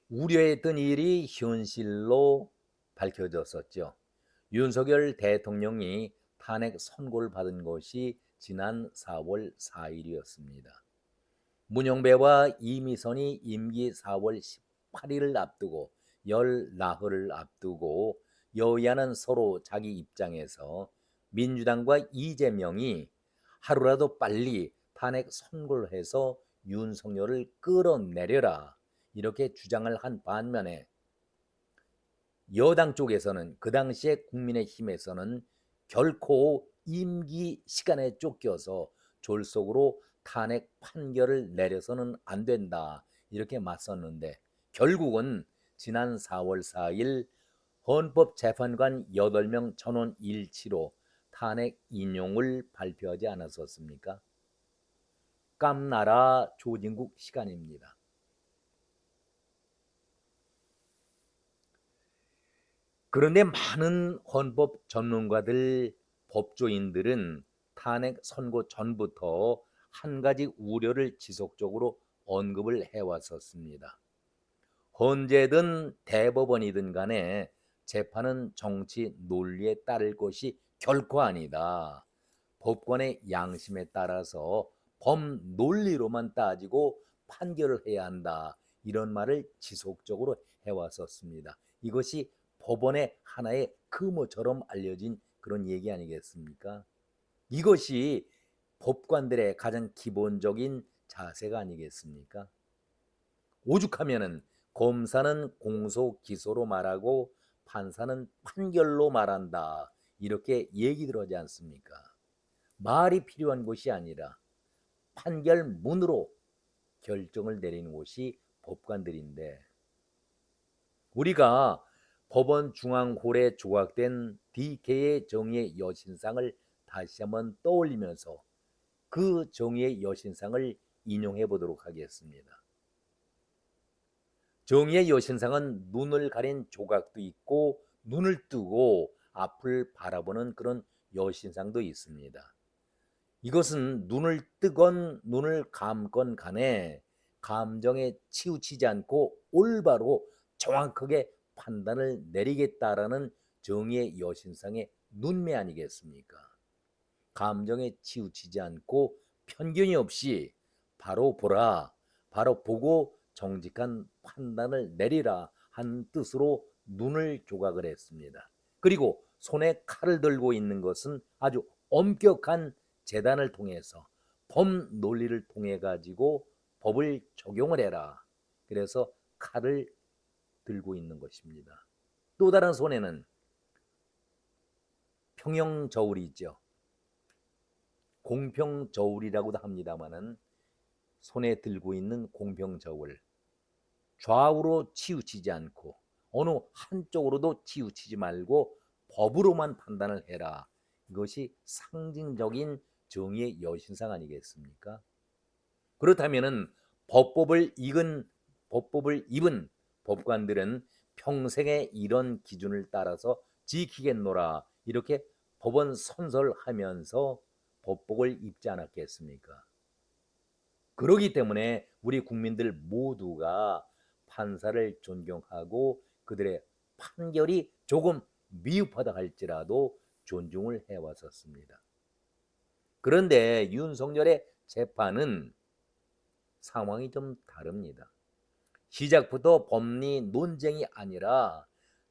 우려했던 일이 현실로 밝혀졌었죠. 윤석열 대통령이 탄핵 선고를 받은 것이 지난 4월 4일이었습니다. 문영배와 이미선이 임기 4월 18일을 앞두고 열 나흘을 앞두고 여야는 서로 자기 입장에서 민주당과 이재명이 하루라도 빨리 탄핵 선고를 해서 윤석열을 끌어내려라 이렇게 주장을 한 반면에 여당 쪽에서는 그 당시에 국민의힘에서는 결코 임기 시간에 쫓겨서 졸속으로 탄핵 판결을 내려서는 안 된다 이렇게 맞섰는데 결국은 지난 4월 4일 헌법재판관 8명 전원 일치로 탄핵 인용을 발표하지 않았었습니까? 깜나라 조진국 시간입니다. 그런데 많은 헌법 전문가들, 법조인들은 탄핵 선고 전부터 한 가지 우려를 지속적으로 언급을 해왔었습니다. 헌재든 대법원이든 간에 재판은 정치 논리에 따를 것이 결코 아니다. 법관의 양심에 따라서 법 논리로만 따지고 판결을 해야 한다. 이런 말을 지속적으로 해왔었습니다. 이것이 법원의 하나의 금호처럼 알려진 그런 얘기 아니겠습니까? 이것이 법관들의 가장 기본적인 자세가 아니겠습니까? 오죽하면은 검사는 공소 기소로 말하고 판사는 판결로 말한다. 이렇게 얘기 들어오지 않습니까? 말이 필요한 것이 아니라 판결문으로 결정을 내리는 곳이 법관들인데 우리가 법원 중앙홀에 조각된 DK의 정의의 여신상을 다시 한번 떠올리면서 그 정의의 여신상을 인용해 보도록 하겠습니다. 정의의 여신상은 눈을 가린 조각도 있고 눈을 뜨고 앞을 바라보는 그런 여신상도 있습니다. 이것은 눈을 뜨건 눈을 감건 간에 감정에 치우치지 않고 올바로 정확하게 판단을 내리겠다라는 정의의 여신상의 눈매 아니겠습니까? 감정에 치우치지 않고 편견이 없이 바로 보라, 바로 보고 정직한 판단을 내리라 한 뜻으로 눈을 조각을 했습니다. 그리고 손에 칼을 들고 있는 것은 아주 엄격한 재단을 통해서 법 논리를 통해 가지고 법을 적용을 해라. 그래서 칼을 들고 있는 것입니다. 또 다른 손에는 평형저울이 있죠. 공평저울이라고도 합니다마는 손에 들고 있는 공평저울 좌우로 치우치지 않고 어느 한쪽으로도 치우치지 말고 법으로만 판단을 해라. 이것이 상징적인 정의의 여신상 아니겠습니까? 그렇다면은 법법을 입은 법관들은 평생에 이런 기준을 따라서 지키겠노라 이렇게 법원 선설하면서 법복을 입지 않았겠습니까? 그러기 때문에 우리 국민들 모두가 판사를 존경하고 그들의 판결이 조금 미흡하다 할지라도 존중을 해왔었습니다. 그런데 윤석열의 재판은 상황이 좀 다릅니다. 시작부터 법리 논쟁이 아니라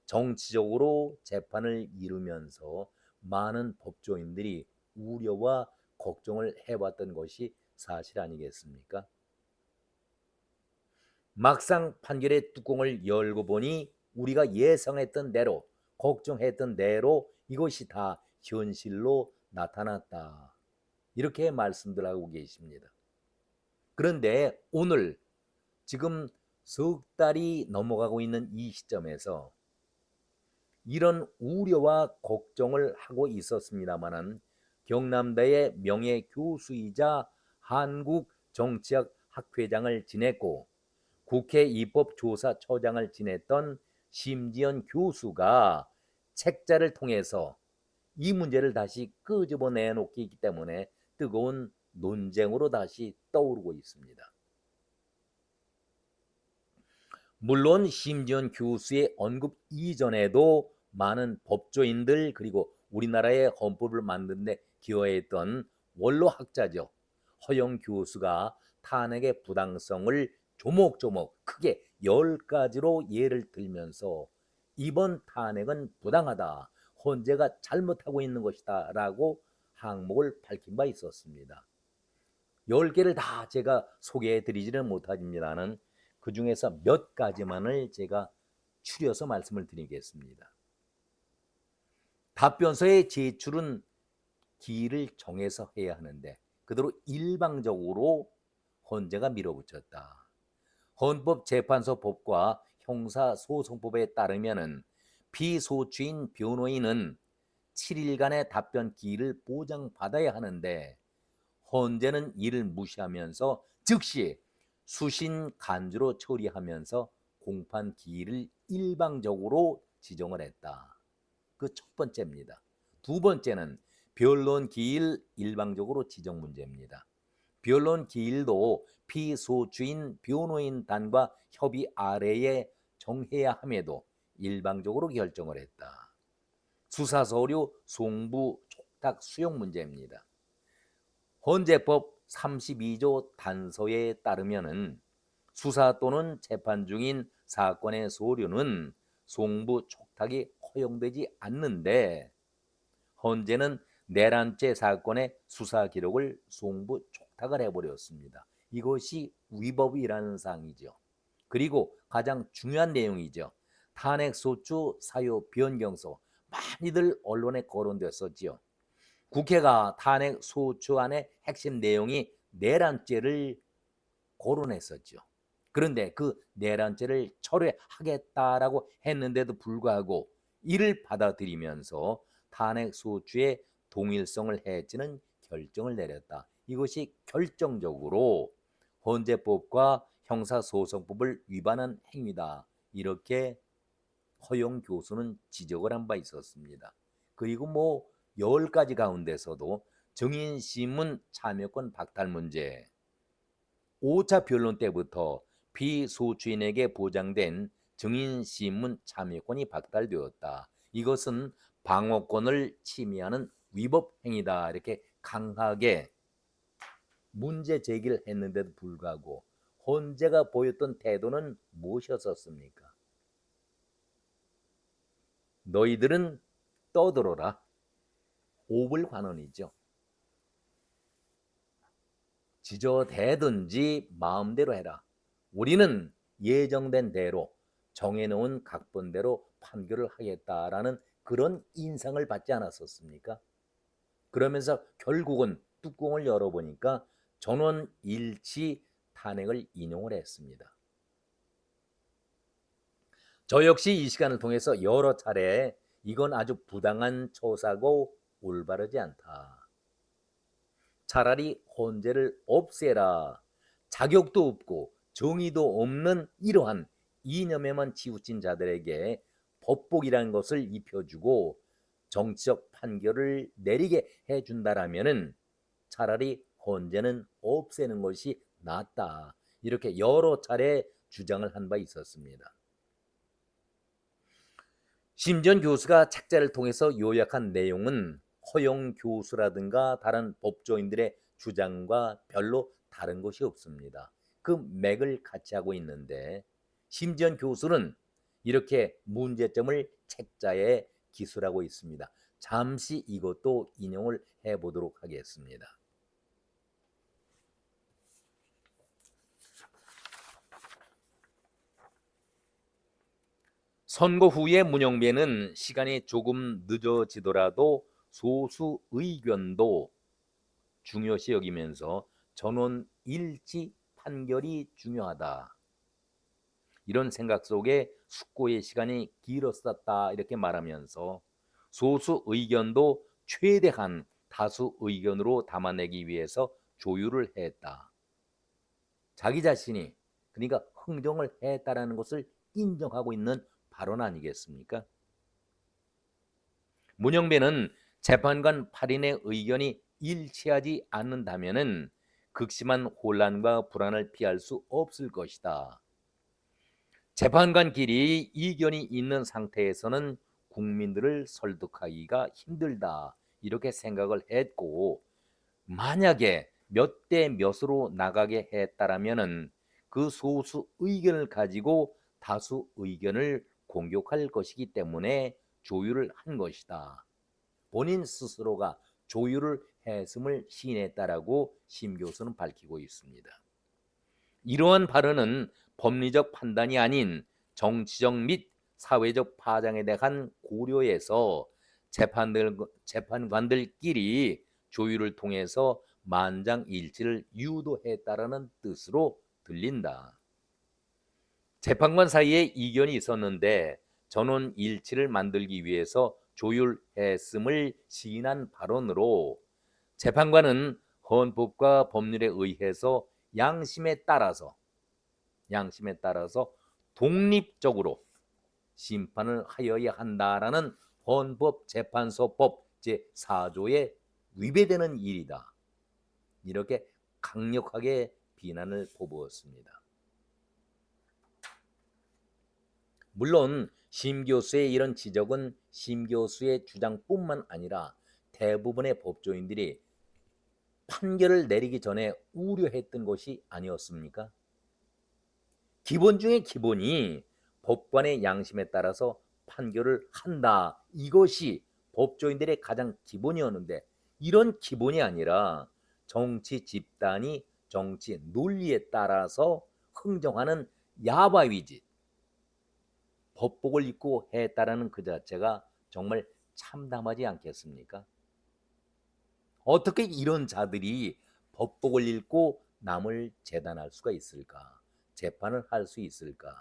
정치적으로 재판을 이루면서 많은 법조인들이 우려와 걱정을 해왔던 것이 사실 아니겠습니까? 막상 판결의 뚜껑을 열고 보니 우리가 예상했던 대로 걱정했던 대로 이것이 다 현실로 나타났다. 이렇게 말씀들 하고 계십니다. 그런데 오늘 지금 석 달이 넘어가고 있는 이 시점에서 이런 우려와 걱정을 하고 있었습니다마는 경남대의 명예교수이자 한국정치학 학회장을 지냈고 국회 입법조사처장을 지냈던 심지연 교수가 책자를 통해서 이 문제를 다시 끄집어내놓기 때문에 뜨거운 논쟁으로 다시 떠오르고 있습니다. 물론 심지언 교수의 언급 이전에도 많은 법조인들 그리고 우리나라의 헌법을 만드는 데 기여했던 원로학자죠. 허영 교수가 탄핵의 부당성을 조목조목 크게 10가지로 예를 들면서 이번 탄핵은 부당하다. 헌재가 잘못하고 있는 것이다. 라고 항목을 밝힌 바 있었습니다. 10개를 다 제가 소개해 드리지는 못합니다는 그 중에서 몇 가지만을 제가 추려서 말씀을 드리겠습니다. 답변서의 제출은 기일을 정해서 해야 하는데 그대로 일방적으로 헌재가 밀어붙였다. 헌법재판소법과 형사소송법에 따르면 피소추인 변호인은 7일간의 답변 기일을 보장받아야 하는데 헌재는 이를 무시하면서 즉시 수신 간주로 처리하면서 공판 기일을 일방적으로 지정을 했다. 그 첫 번째입니다. 두 번째는 변론 기일 일방적으로 지정 문제입니다. 변론 기일도 피소추인 변호인단과 협의 아래에 정해야 함에도 일방적으로 결정을 했다. 수사서류 송부 촉탁 수용 문제입니다. 헌재법 32조 단서에 따르면 수사 또는 재판 중인 사건의 서류는 송부 촉탁이 허용되지 않는데 헌재는 내란죄 사건의 수사 기록을 송부 촉탁을 해버렸습니다. 이것이 위법이라는 사항이죠. 그리고 가장 중요한 내용이죠. 탄핵소추 사유 변경서 많이들 언론에 거론됐었지요. 국회가 탄핵소추안의 핵심 내용이 내란죄를 거론했었죠. 그런데 그 내란죄를 철회하겠다라고 했는데도 불구하고 이를 받아들이면서 탄핵소추의 동일성을 해치는 결정을 내렸다. 이것이 결정적으로 헌재법과 형사소송법을 위반한 행위다. 이렇게 허영 교수는 지적을 한 바 있었습니다. 그리고 10가지 가운데서도 정인신문 참여권 박탈 문제, 5차 변론 때부터 피소추인에게 보장된 정인신문 참여권이 박탈되었다. 이것은 방어권을 침해하는 위법 행위다. 이렇게 강하게 문제 제기를 했는데도 불구하고 헌재가 보였던 태도는 무엇이었습니까? 너희들은 떠들어라. 오불관원이죠. 지저대든지 마음대로 해라. 우리는 예정된 대로 정해놓은 각본대로 판결을 하겠다라는 그런 인상을 받지 않았었습니까? 그러면서 결국은 뚜껑을 열어보니까 전원 일치 탄핵을 인용을 했습니다. 저 역시 이 시간을 통해서 여러 차례 이건 아주 부당한 처사고 올바르지 않다. 차라리 헌재를 없애라. 자격도 없고 정의도 없는 이러한 이념에만 치우친 자들에게 법복이라는 것을 입혀주고 정치적 판결을 내리게 해준다라면은 차라리 헌재는 없애는 것이 낫다. 이렇게 여러 차례 주장을 한 바 있었습니다. 심지언 교수가 책자를 통해서 요약한 내용은 허영 교수라든가 다른 법조인들의 주장과 별로 다른 것이 없습니다. 그 맥을 같이 하고 있는데 심지언 교수는 이렇게 문제점을 책자에 기술하고 있습니다. 잠시 이것도 인용을 해보도록 하겠습니다. 선거 후에 문영배는 시간이 조금 늦어지더라도 소수 의견도 중요시 여기면서 전원 일치 판결이 중요하다. 이런 생각 속에 숙고의 시간이 길었었다 이렇게 말하면서 소수 의견도 최대한 다수 의견으로 담아내기 위해서 조율을 했다. 자기 자신이 그러니까 흥정을 했다라는 것을 인정하고 있는 발언 아니겠습니까? 문영배는 재판관 8인의 의견이 일치하지 않는다면 극심한 혼란과 불안을 피할 수 없을 것이다. 재판관끼리 이견이 있는 상태에서는 국민들을 설득하기가 힘들다 이렇게 생각을 했고, 만약에 몇 대 몇으로 나가게 했다라면은 그 소수 의견을 가지고 다수 의견을 공격할 것이기 때문에 조율을 한 것이다. 본인 스스로가 조율을 했음을 시인했다라고 심 교수는 밝히고 있습니다. 이러한 발언은 법리적 판단이 아닌 정치적 및 사회적 파장에 대한 고려에서 재판관들끼리 조율을 통해서 만장일치를 유도했다라는 뜻으로 들린다. 재판관 사이에 이견이 있었는데 전원 일치를 만들기 위해서 조율했음을 시인한 발언으로 재판관은 헌법과 법률에 의해서 양심에 따라서 독립적으로 심판을 하여야 한다라는 헌법재판소법 제4조에 위배되는 일이다. 이렇게 강력하게 비난을 퍼부었습니다. 물론 심 교수의 이런 지적은 심 교수의 주장뿐만 아니라 대부분의 법조인들이 판결을 내리기 전에 우려했던 것이 아니었습니까? 기본 중에 기본이 법관의 양심에 따라서 판결을 한다. 이것이 법조인들의 가장 기본이었는데, 이런 기본이 아니라 정치 집단이 정치 논리에 따라서 흥정하는 야바위짓, 법복을 입고 했다라는 그 자체가 정말 참담하지 않겠습니까? 어떻게 이런 자들이 법복을 입고 남을 재단할 수가 있을까? 재판을 할 수 있을까?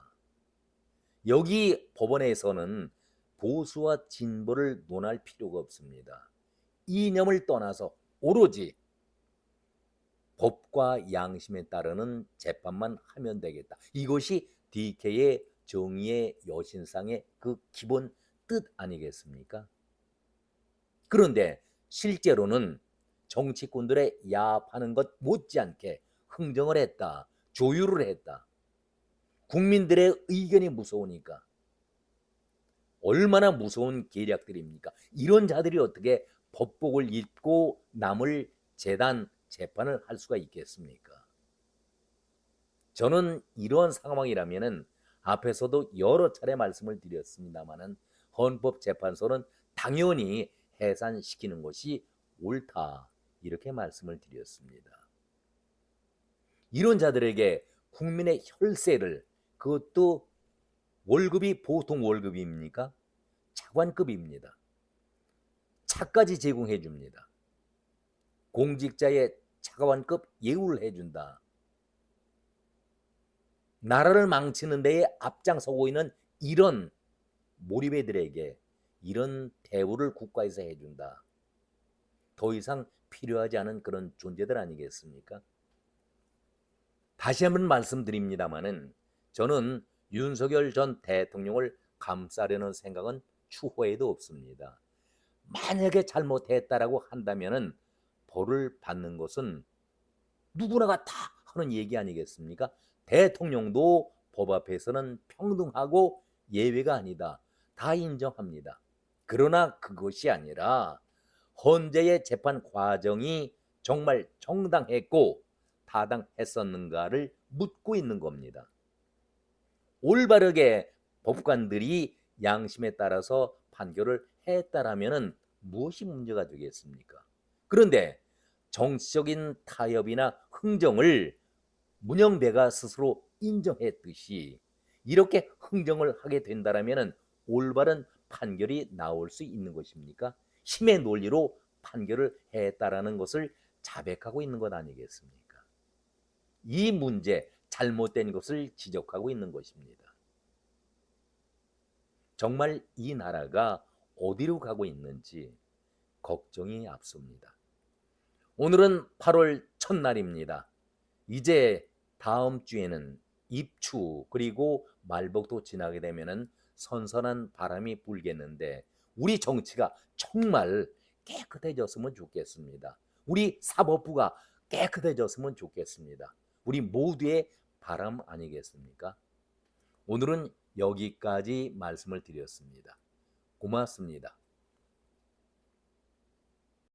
여기 법원에서는 보수와 진보를 논할 필요가 없습니다. 이념을 떠나서 오로지 법과 양심에 따르는 재판만 하면 되겠다. 이것이 DK의 정의의 여신상의 그 기본 뜻 아니겠습니까? 그런데 실제로는 정치꾼들의 야합하는 것 못지않게 흥정을 했다. 조율을 했다. 국민들의 의견이 무서우니까. 얼마나 무서운 계략들입니까? 이런 자들이 어떻게 법복을 입고 남을 재판을 할 수가 있겠습니까? 저는 이러한 상황이라면은 앞에서도 여러 차례 말씀을 드렸습니다마는 헌법재판소는 당연히 해산시키는 것이 옳다. 이렇게 말씀을 드렸습니다. 이런 자들에게 국민의 혈세를, 그것도 월급이 보통 월급입니까? 차관급입니다. 차까지 제공해 줍니다. 공직자의 차관급 예우를 해준다. 나라를 망치는 데에 앞장서고 있는 이런 몰입애들에게 이런 대우를 국가에서 해준다. 더 이상 필요하지 않은 그런 존재들 아니겠습니까? 다시 한번 말씀드립니다마는 저는 윤석열 전 대통령을 감싸려는 생각은 추호에도 없습니다. 만약에 잘못했다라고 한다면은 벌을 받는 것은 누구나가 다 하는 얘기 아니겠습니까? 대통령도 법 앞에서는 평등하고 예외가 아니다. 다 인정합니다. 그러나 그것이 아니라 헌재의 재판 과정이 정말 정당했고 타당했었는가를 묻고 있는 겁니다. 올바르게 법관들이 양심에 따라서 판결을 했다라면 무엇이 문제가 되겠습니까? 그런데 정치적인 타협이나 흥정을 문영배가 스스로 인정했듯이 이렇게 흥정을 하게 된다면 올바른 판결이 나올 수 있는 것입니까? 힘의 논리로 판결을 했다라는 것을 자백하고 있는 것 아니겠습니까? 이 문제, 잘못된 것을 지적하고 있는 것입니다. 정말 이 나라가 어디로 가고 있는지 걱정이 앞섭니다. 오늘은 8월 첫날입니다. 이제 다음 주에는 입추 그리고 말복도 지나게 되면은 선선한 바람이 불겠는데 우리 정치가 정말 깨끗해졌으면 좋겠습니다. 우리 사법부가 깨끗해졌으면 좋겠습니다. 우리 모두의 바람 아니겠습니까? 오늘은 여기까지 말씀을 드렸습니다. 고맙습니다.